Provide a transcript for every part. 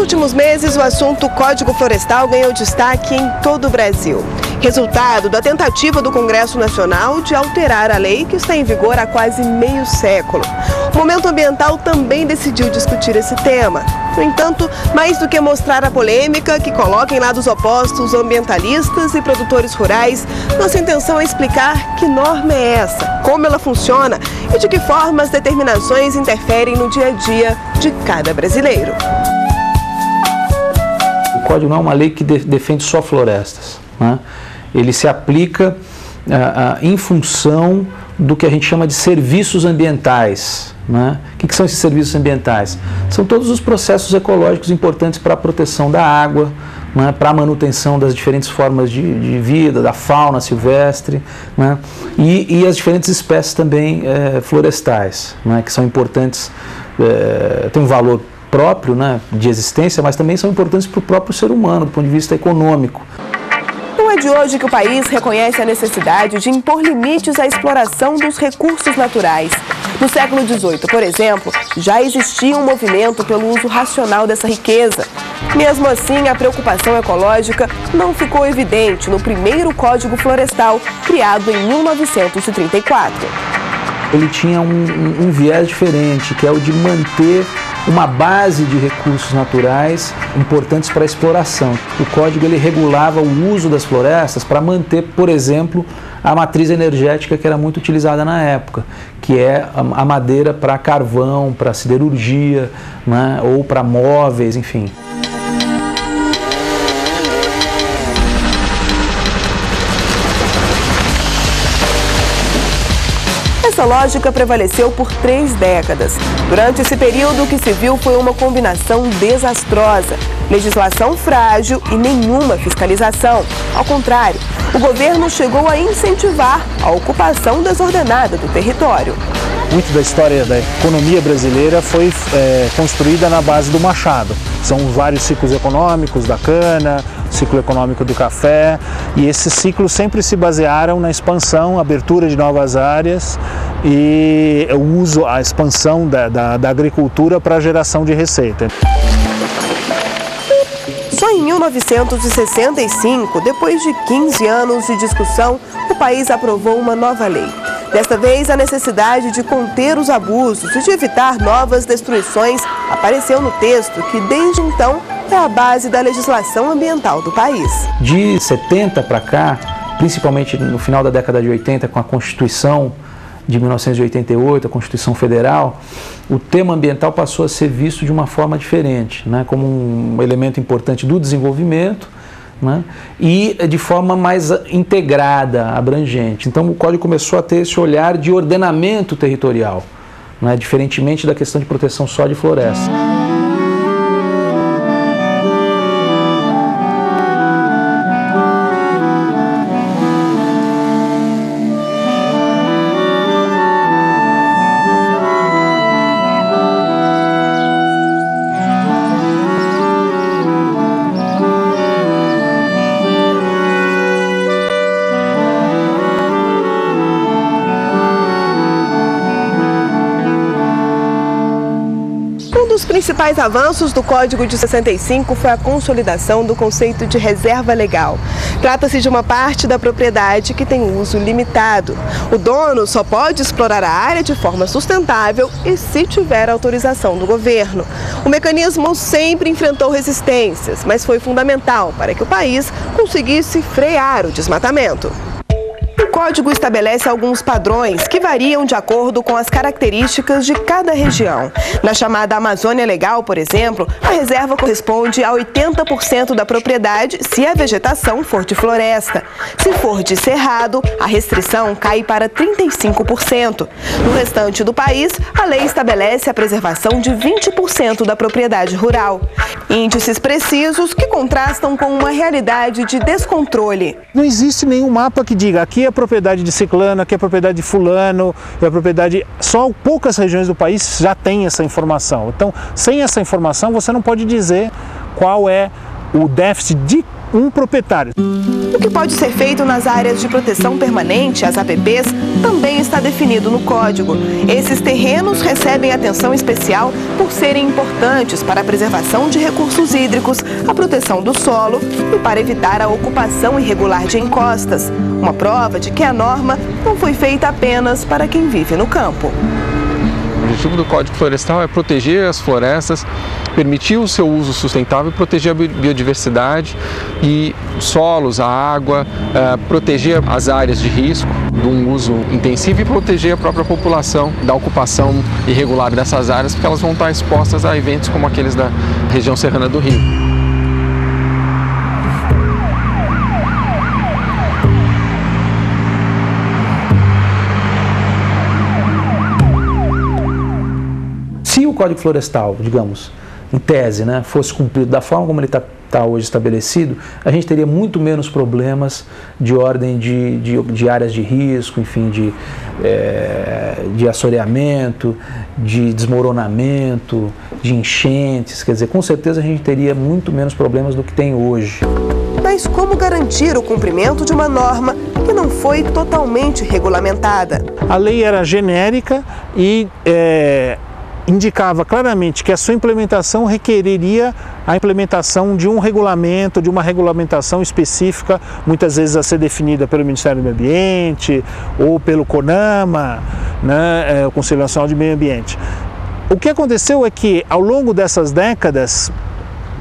últimos meses, o assunto Código Florestal ganhou destaque em todo o Brasil. Resultado da tentativa do Congresso Nacional de alterar a lei que está em vigor há quase meio século. O Momento Ambiental também decidiu discutir esse tema. No entanto, mais do que mostrar a polêmica que coloca em lados opostos ambientalistas e produtores rurais, nossa intenção é explicar que norma é essa, como ela funciona e de que forma as determinações interferem no dia a dia de cada brasileiro. O Código não é uma lei que defende só florestas, né? Ele se aplica em função do que a gente chama de serviços ambientais, né? O que são esses serviços ambientais? São todos os processos ecológicos importantes para a proteção da água, né? Para a manutenção das diferentes formas de vida, da fauna silvestre, né? E as diferentes espécies também florestais, né? Que são importantes, têm um valor próprio, né, de existência, mas também são importantes para o próprio ser humano, do ponto de vista econômico. Não é de hoje que o país reconhece a necessidade de impor limites à exploração dos recursos naturais. No século XVIII, por exemplo, já existia um movimento pelo uso racional dessa riqueza. Mesmo assim, a preocupação ecológica não ficou evidente no primeiro Código Florestal, criado em 1934. Ele tinha um viés diferente, que é o de manter uma base de recursos naturais importantes para a exploração. O Código ele regulava o uso das florestas para manter, por exemplo, a matriz energética que era muito utilizada na época, que é a madeira para carvão, para siderurgia, né, ou para móveis, enfim. Essa lógica prevaleceu por 3 décadas. Durante esse período, o que se viu foi uma combinação desastrosa. Legislação frágil e nenhuma fiscalização. Ao contrário, o governo chegou a incentivar a ocupação desordenada do território. Muito da história da economia brasileira foi construída na base do machado. São vários ciclos econômicos da cana, ciclo econômico do café, e esses ciclos sempre se basearam na expansão, abertura de novas áreas e o uso, a expansão da agricultura para a geração de receita. Só em 1965, depois de 15 anos de discussão, o país aprovou uma nova lei. Desta vez, a necessidade de conter os abusos e de evitar novas destruições apareceu no texto que, desde então, é a base da legislação ambiental do país. De 70 para cá, principalmente no final da década de 80, com a Constituição de 1988, a Constituição Federal, o tema ambiental passou a ser visto de uma forma diferente, né, como um elemento importante do desenvolvimento, né, e de forma mais integrada, abrangente. Então o Código começou a ter esse olhar de ordenamento territorial, né, diferentemente da questão de proteção só de florestas. Um dos principais avanços do Código de 65 foi a consolidação do conceito de reserva legal. Trata-se de uma parte da propriedade que tem uso limitado. O dono só pode explorar a área de forma sustentável e se tiver autorização do governo. O mecanismo sempre enfrentou resistências, mas foi fundamental para que o país conseguisse frear o desmatamento. O Código estabelece alguns padrões que variam de acordo com as características de cada região. Na chamada Amazônia Legal, por exemplo, a reserva corresponde a 80% da propriedade se a vegetação for de floresta. Se for de cerrado, a restrição cai para 35%. No restante do país, a lei estabelece a preservação de 20% da propriedade rural. Índices precisos que contrastam com uma realidade de descontrole. Não existe nenhum mapa que diga aqui é propriedade de ciclano, aqui é propriedade de fulano, é propriedade... Só poucas regiões do país já tem essa informação. Então, sem essa informação, você não pode dizer qual é o déficit de um proprietário. O que pode ser feito nas áreas de proteção permanente, as APPs, também está definido no Código. Esses terrenos recebem atenção especial por serem importantes para a preservação de recursos hídricos, a proteção do solo e para evitar a ocupação irregular de encostas. Uma prova de que a norma não foi feita apenas para quem vive no campo. O objetivo do Código Florestal é proteger as florestas, permitir o seu uso sustentável e proteger a biodiversidade e solos, a água, proteger as áreas de risco de um uso intensivo e proteger a própria população da ocupação irregular dessas áreas, porque elas vão estar expostas a eventos como aqueles da região serrana do Rio. Se o Código Florestal, digamos, em tese, né, fosse cumprido da forma como ele está hoje estabelecido, a gente teria muito menos problemas de ordem de áreas de risco, enfim, de assoreamento, de desmoronamento, de enchentes. Quer dizer, com certeza a gente teria muito menos problemas do que tem hoje. Mas como garantir o cumprimento de uma norma que não foi totalmente regulamentada? A lei era genérica e indicava claramente que a sua implementação requeriria a implementação de um regulamento, de uma regulamentação específica, muitas vezes a ser definida pelo Ministério do Meio Ambiente ou pelo CONAMA, né, o Conselho Nacional de Meio Ambiente. O que aconteceu é que, ao longo dessas décadas,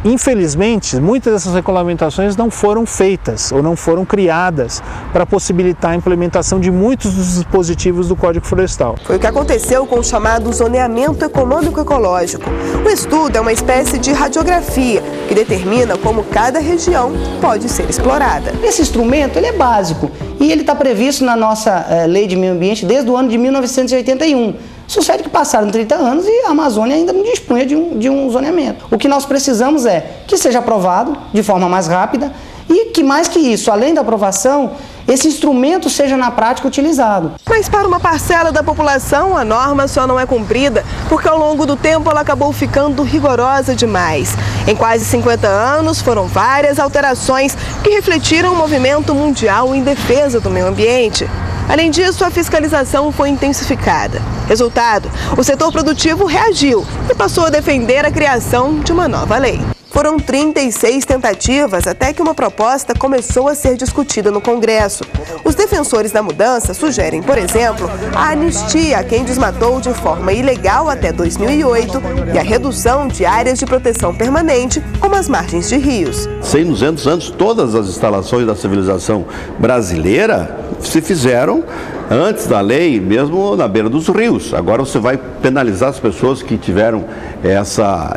infelizmente, muitas dessas regulamentações não foram feitas ou não foram criadas para possibilitar a implementação de muitos dos dispositivos do Código Florestal. Foi o que aconteceu com o chamado zoneamento econômico-ecológico. O estudo é uma espécie de radiografia que determina como cada região pode ser explorada. Esse instrumento ele é básico e ele está previsto na nossa Lei de Meio Ambiente desde o ano de 1981. Sucede que passaram 30 anos e a Amazônia ainda não dispunha de um zoneamento. O que nós precisamos é que seja aprovado de forma mais rápida e que, mais que isso, além da aprovação, esse instrumento seja na prática utilizado. Mas para uma parcela da população, a norma só não é cumprida porque ao longo do tempo ela acabou ficando rigorosa demais. Em quase 50 anos, foram várias alterações que refletiram o movimento mundial em defesa do meio ambiente. Além disso, a fiscalização foi intensificada. Resultado, o setor produtivo reagiu e passou a defender a criação de uma nova lei. Foram 36 tentativas até que uma proposta começou a ser discutida no Congresso. Os defensores da mudança sugerem, por exemplo, a anistia a quem desmatou de forma ilegal até 2008 e a redução de áreas de proteção permanente, como as margens de rios. 100, 200 anos, todas as instalações da civilização brasileira se fizeram antes da lei, mesmo na beira dos rios. Agora você vai penalizar as pessoas que tiveram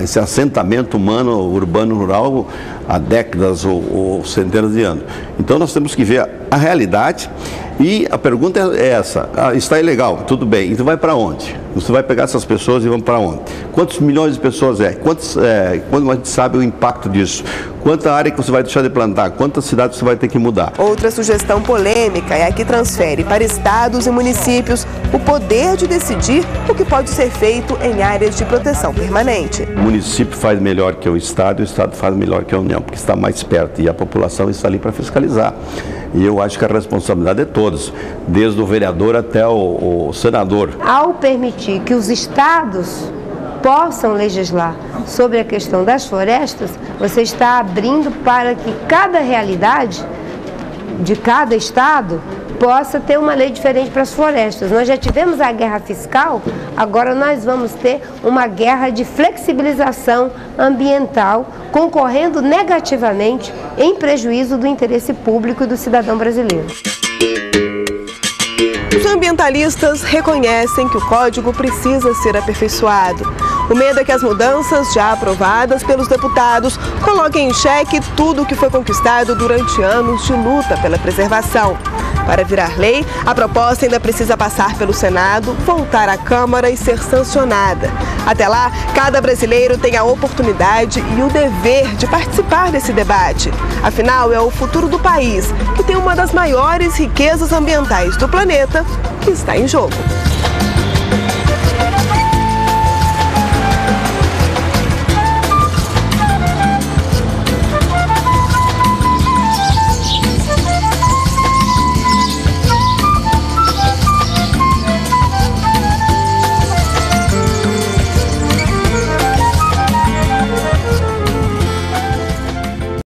esse assentamento humano, urbano, rural, há décadas ou centenas de anos. Então nós temos que ver a realidade e a pergunta é essa: está ilegal, tudo bem, então vai para onde? Você vai pegar essas pessoas e vão para onde? Quantos milhões de pessoas quando a gente sabe o impacto disso? Quanta área que você vai deixar de plantar? Quantas cidades você vai ter que mudar? Outra sugestão polêmica é a que transfere para estados e municípios o poder de decidir o que pode ser feito em áreas de proteção permanente. O município faz melhor que o estado faz melhor que a União, porque está mais perto e a população está ali para fiscalizar. E eu acho que a responsabilidade é todos, desde o vereador até o senador. Ao permitir que os estados possam legislar sobre a questão das florestas, você está abrindo para que cada realidade de cada estado possa ter uma lei diferente para as florestas. Nós já tivemos a guerra fiscal, agora nós vamos ter uma guerra de flexibilização ambiental, concorrendo negativamente em prejuízo do interesse público e do cidadão brasileiro. Os ambientalistas reconhecem que o código precisa ser aperfeiçoado. O medo é que as mudanças já aprovadas pelos deputados coloquem em xeque tudo o que foi conquistado durante anos de luta pela preservação. Para virar lei, a proposta ainda precisa passar pelo Senado, voltar à Câmara e ser sancionada. Até lá, cada brasileiro tem a oportunidade e o dever de participar desse debate. Afinal, é o futuro do país, que tem uma das maiores riquezas ambientais do planeta, que está em jogo.